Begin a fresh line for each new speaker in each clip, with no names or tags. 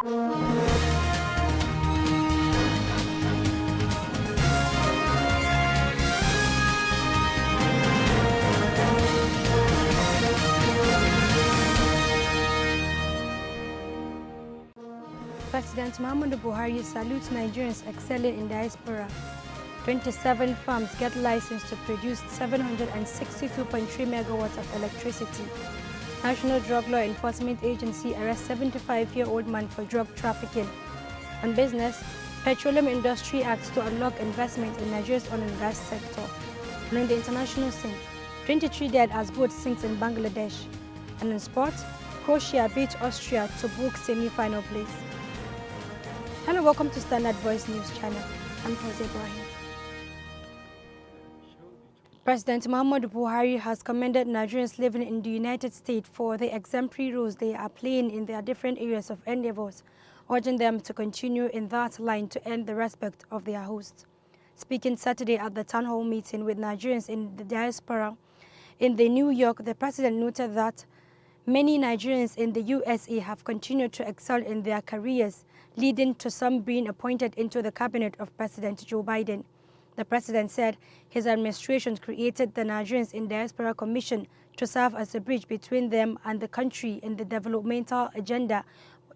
President Muhammadu Buhari salutes Nigerians excelling in diaspora. 27 farms get licensed to produce 762.3 megawatts of electricity. National Drug Law Enforcement Agency arrests 75-year-old man for drug trafficking. On business, Petroleum Industry acts to unlock investment in Nigeria's oil and gas sector. And on the international scene, 23 dead as boat sinks in Bangladesh. And in sports, Croatia beat Austria to book semi-final place. Hello, welcome to Standard Voice News Channel. I'm Fawzi Ibrahim. President Muhammadu Buhari has commended Nigerians living in the United States for the exemplary roles they are playing in their different areas of endeavors, urging them to continue in that line to earn the respect of their hosts. Speaking Saturday at the town hall meeting with Nigerians in the diaspora in New York, the president noted that many Nigerians in the USA have continued to excel in their careers, leading to some being appointed into the cabinet of President Joe Biden. The president said his administration created the Nigerians in Diaspora Commission to serve as a bridge between them and the country in the developmental agenda,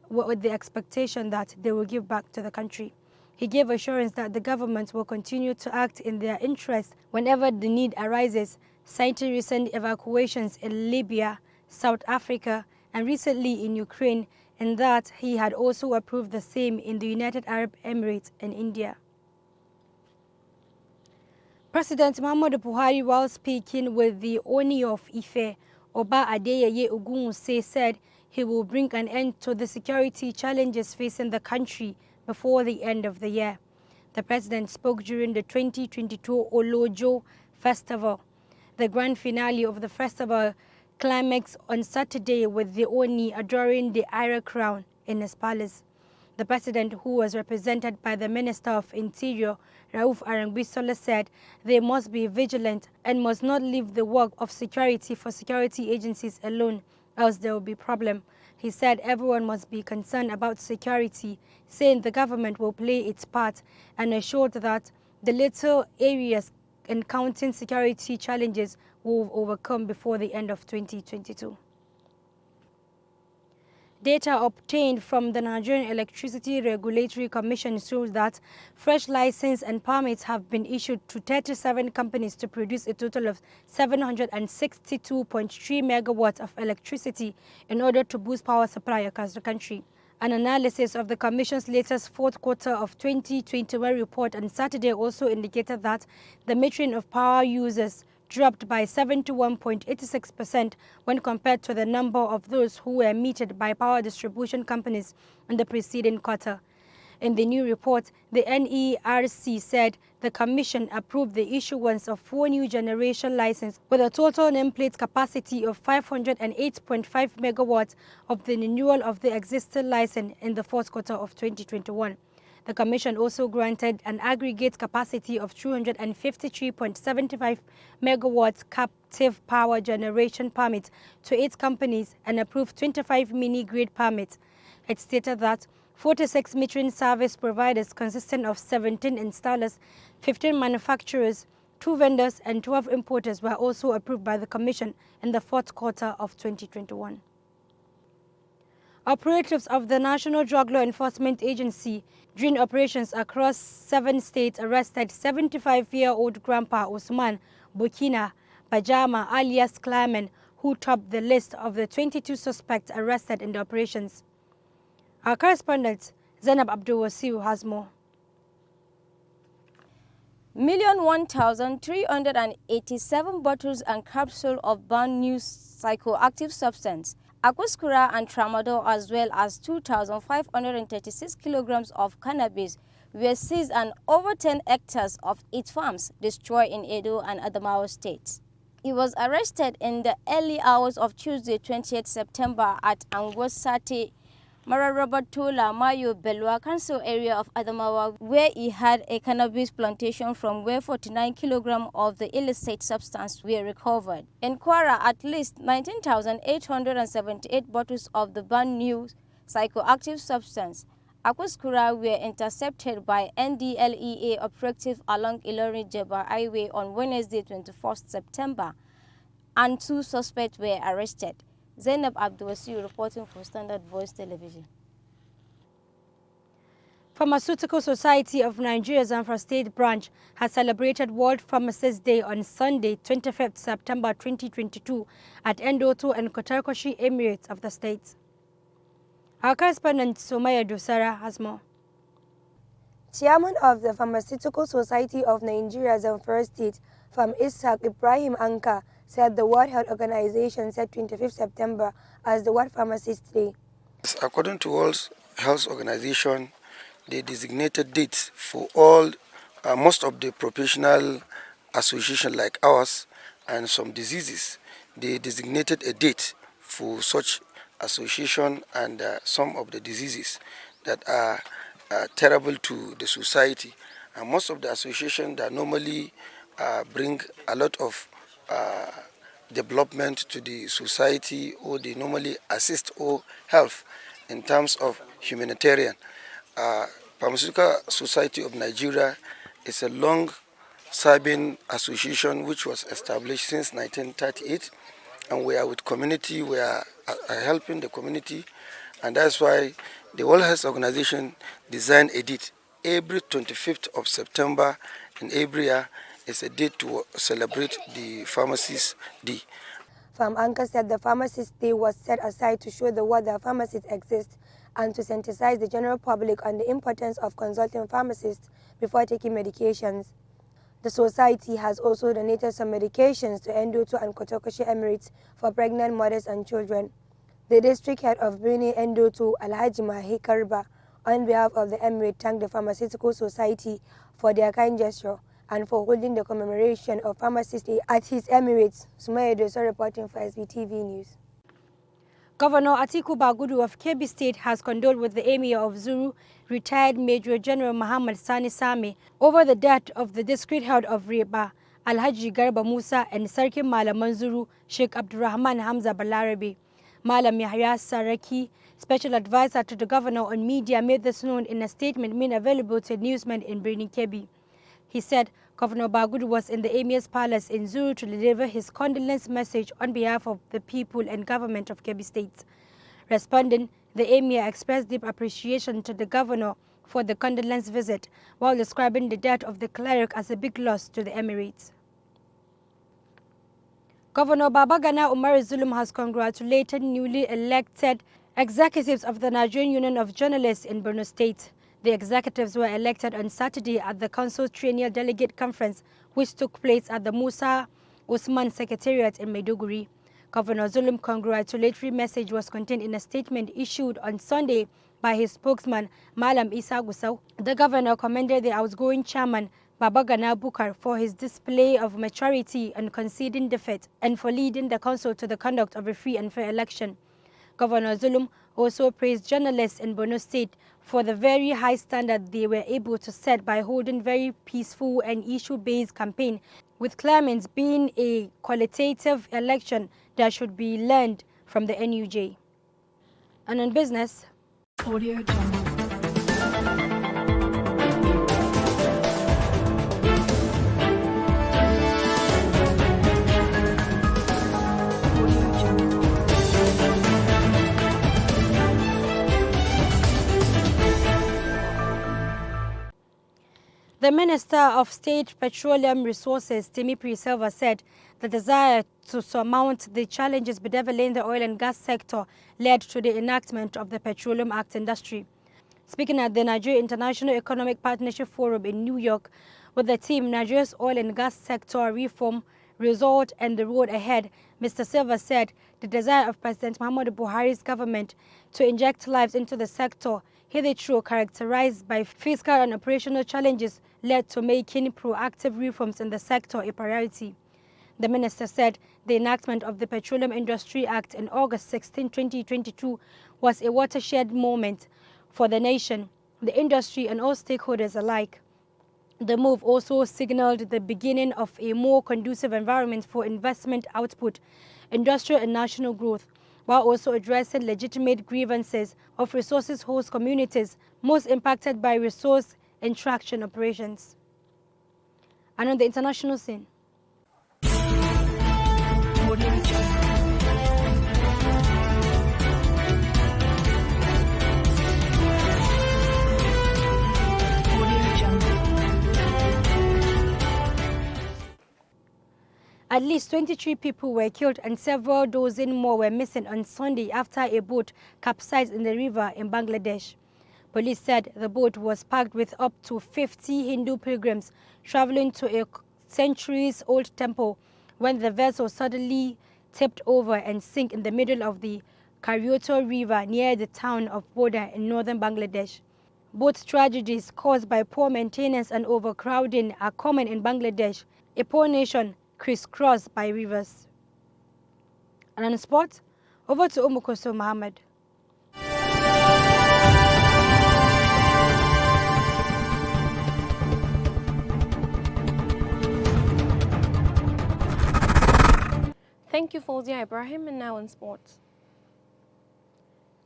with the expectation that they will give back to the country. He gave assurance that the government will continue to act in their interest whenever the need arises, citing recent evacuations in Libya, South Africa, and recently in Ukraine, and that he had also approved the same in the United Arab Emirates and India. President Muhammadu Buhari, while speaking with the Oni of Ife, Oba Adeyeye Ogunwusi, said he will bring an end to the security challenges facing the country before the end of the year. The president spoke during the 2022 Olojo Festival. The grand finale of the festival climax on Saturday with the Oni adoring the Ira crown in his palace. The president, who was represented by the Minister of Interior, Rauf Arambissola, said they must be vigilant and must not leave the work of security for security agencies alone, else there will be problem. He said everyone must be concerned about security, saying the government will play its part, and assured that the little areas encountering security challenges will overcome before the end of 2022. Data obtained from the Nigerian Electricity Regulatory Commission shows that fresh licenses and permits have been issued to 37 companies to produce a total of 762.3 megawatts of electricity in order to boost power supply across the country. An analysis of the Commission's latest fourth quarter of 2021 report on Saturday also indicated that the metering of power users dropped by 71.86% when compared to the number of those who were metered by power distribution companies in the preceding quarter. In the new report, the NERC said the Commission approved the issuance of 4 new generation licenses with a total nameplate capacity of 508.5 megawatts of the renewal of the existing license in the fourth quarter of 2021. The Commission also granted an aggregate capacity of 253.75 megawatts captive power generation permits to 8 companies and approved 25 mini-grid permits. It stated that 46 metering service providers consisting of 17 installers, 15 manufacturers, 2 vendors and 12 importers were also approved by the Commission in the fourth quarter of 2021. Operatives of the National Drug Law Enforcement Agency, during operations across 7 states, arrested 75-year-old Grandpa Usman Bukina Bajama alias Clayman, who topped the list of the 22 suspects arrested in the operations. Our correspondent, Zainab Abdul-Wasiu, has more.
1,387 bottles and capsules of banned new psychoactive substance, Aquascura and Tramadol, as well as 2,536 kilograms of cannabis were seized and over 10 hectares of its farms destroyed in Edo and Adamawa states. He was arrested in the early hours of Tuesday, 28 September at Angosate, Mararabatola, Mayo, Belwa Council area of Adamawa, where he had a cannabis plantation from where 49 kilograms of the illicit substance were recovered. In Kwara, at least 19,878 bottles of the brand new psychoactive substance. Aquascura were intercepted by NDLEA operative along Ilorin-Jeba Highway on Wednesday, 21st September, and 2 suspects were arrested. Zainab Abdulwasiu reporting for Standard Voice Television.
Pharmaceutical Society of Nigeria's Zamfara State Branch has celebrated World Pharmacist Day on Sunday, 25th September 2022 at Endoto and Kotarkoshi Emirates of the state. Our correspondent Somaya Dosara has more.
Chairman of the Pharmaceutical Society of Nigeria Zamfara State, Farm Ishaq Ibrahim Anka, said the World Health Organization set 25th September as the World Pharmacist Day.
According to World Health Organization, they designated dates for all, most of the professional associations like ours and some diseases. They designated a date for such association and some of the diseases that are terrible to the society. And most of the associations that normally bring a lot of development to the society, or they normally assist or help in terms of humanitarian. Pharmaceutical Society of Nigeria is a long-serving association which was established since 1938, and we are with community, we are helping the community, and that's why the World Health Organization designed a date. Every 25th of September in every year is a date to celebrate the Pharmacist Day.
Farm Anka said the Pharmacist Day was set aside to show the world that pharmacists exist and to sensitize the general public on the importance of consulting pharmacists before taking medications. The society has also donated some medications to Endoto and Kotokoshi Emirates for pregnant mothers and children. The district head of Birni Endoto, Alhaji Mahi Karba, on behalf of the Emirate, thanked the Pharmaceutical Society for their kind gesture and for holding the commemoration of Pharmacist Day at his Emirates. Sumaya Dosa reporting for Svtv News.
Governor Atiku Bagudu of Kebbi State has condoled with the Emir of Zuru, retired Major General Muhammad Sani Same, over the death of the district head of Reba, Alhaji Garba Musa, and Sarkin Malaman Zuru, Sheikh Abdurrahman Hamza Balarabe. Malam Yahya Saraki, special advisor to the governor on media, made this known in a statement made available to newsmen in Birni Kebbi. He said Governor Bagudu was in the Emir's palace in Zuru to deliver his condolence message on behalf of the people and government of Kebbi State. Responding, the Emir expressed deep appreciation to the governor for the condolence visit, while describing the death of the cleric as a big loss to the Emirates. Governor Babagana Umar Zulum has congratulated newly elected executives of the Nigerian Union of Journalists in Borno State. The executives were elected on Saturday at the Council Triennial Delegate Conference, which took place at the Musa Usman Secretariat in Maiduguri. Governor Zulum's congratulatory message was contained in a statement issued on Sunday by his spokesman, Malam Isa Gusau. The governor commended the outgoing chairman, Babagana Bukar, for his display of maturity and conceding defeat, and for leading the council to the conduct of a free and fair election. Governor Zulum also praised journalists in Borno State for the very high standard they were able to set by holding very peaceful and issue-based campaign, with claimants being a qualitative election that should be learned from the NUJ. And on business,
Audio Jungle.
the Minister of State Petroleum Resources, Timi Silva, said the desire to surmount the challenges bedeviling the oil and gas sector led to the enactment of the Petroleum Act industry. Speaking at the Nigeria International Economic Partnership Forum in New York with the team Nigeria's Oil and Gas Sector Reform, Result and the Road Ahead, Mr. Silva said the desire of President Muhammadu Buhari's government to inject lives into the sector, hitherto characterized by fiscal and operational challenges, led to making proactive reforms in the sector a priority. The minister said the enactment of the Petroleum Industry Act in August 16, 2022 was a watershed moment for the nation, the industry and all stakeholders alike. The move also signaled the beginning of a more conducive environment for investment output, industrial and national growth, while also addressing legitimate grievances of resources-host communities most impacted by resource extraction operations. And on the international scene, at least 23 people were killed and several dozen more were missing on Sunday after a boat capsized in the river in Bangladesh. Police said the boat was packed with up to 50 Hindu pilgrims traveling to a centuries-old temple when the vessel suddenly tipped over and sank in the middle of the Karyoto River near the town of Boda in northern Bangladesh. Both tragedies caused by poor maintenance and overcrowding are common in Bangladesh, a poor nation crisscrossed by rivers. And on sport, over to Umukoso Mohammed.
Thank you, Fawzia Ibrahim, and now in sports.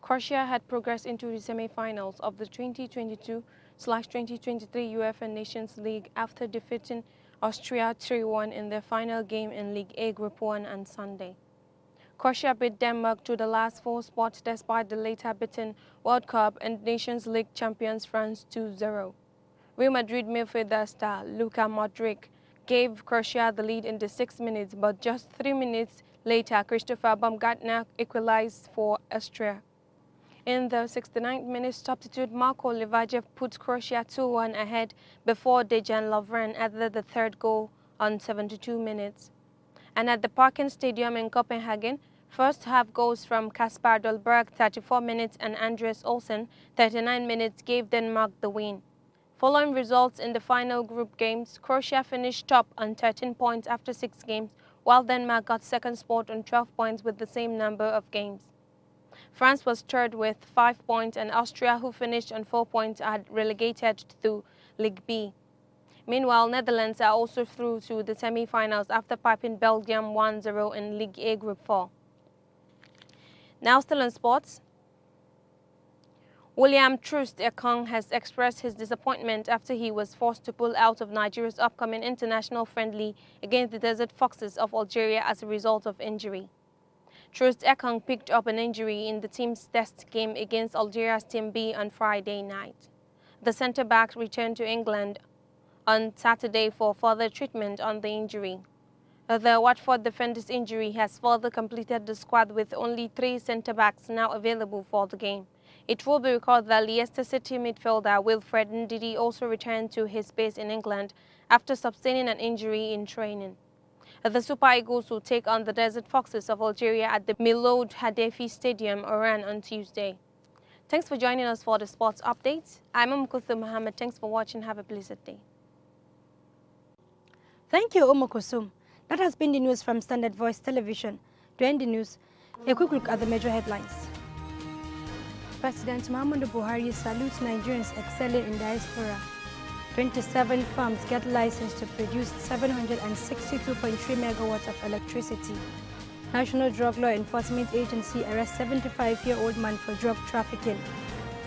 Croatia had progressed into the semi-finals of the 2022/2023 UEFA Nations League after defeating Austria 3-1 in their final game in League A Group 1 on Sunday. Croatia beat Denmark to the last 4 spots despite the later beaten World Cup and Nations League champions France 2-0. Real Madrid midfielder star Luka Modric gave Croatia the lead in the 6 minutes, but just 3 minutes later Christopher Baumgartner equalized for Austria. In the 69th minute, substitute Marko Livajev put Croatia 2-1 ahead before Dejan Lovren added the third goal on 72 minutes. And at the Parken Stadium in Copenhagen, first half goals from Kasper Dolberg 34 minutes and Andreas Olsen 39 minutes gave Denmark the win. Following results in the final group games, Croatia finished top on 13 points after 6 games, while Denmark got second spot on 12 points with the same number of games. France was third with 5 points, and Austria, who finished on 4 points, are relegated to League B. Meanwhile, Netherlands are also through to the semi-finals after piping Belgium 1-0 in League A Group 4. Now still in sports. William Troost Ekong has expressed his disappointment after he was forced to pull out of Nigeria's upcoming international friendly against the Desert Foxes of Algeria as a result of injury. Troost Ekong picked up an injury in the team's test game against Algeria's Team B on Friday night. The centre-back returned to England on Saturday for further treatment on the injury. The Watford defender's injury has further completed the squad with only 3 centre-backs now available for the game. It will be recalled that Leicester City midfielder Wilfred Ndidi also returned to his base in England after sustaining an injury in training. The Super Eagles will take on the Desert Foxes of Algeria at the Miloud Haddafi Stadium, Oran, on Tuesday. Thanks for joining us for the sports updates. I'm Umukoso Mohammed. Thanks for watching. Have a blessed day.
Thank you, Umukoso. That has been the news from Standard Voice Television. To end the news, a quick look at the major headlines. President Muhammadu Buhari salutes Nigerians excelling in diaspora. 27 farms get licensed to produce 762.3 megawatts of electricity. National Drug Law Enforcement Agency arrests 75-year-old man for drug trafficking.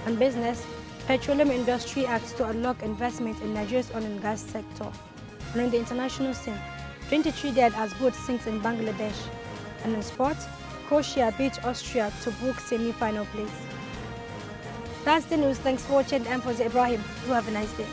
On business, Petroleum Industry acts to unlock investment in Nigeria's oil and gas sector. And on the international scene, 23 dead as boat sinks in Bangladesh. And in sport, Croatia beat Austria to book semi-final place. That's the news. Thanks for watching. I'm Fawzia Ibrahim. You have a nice day.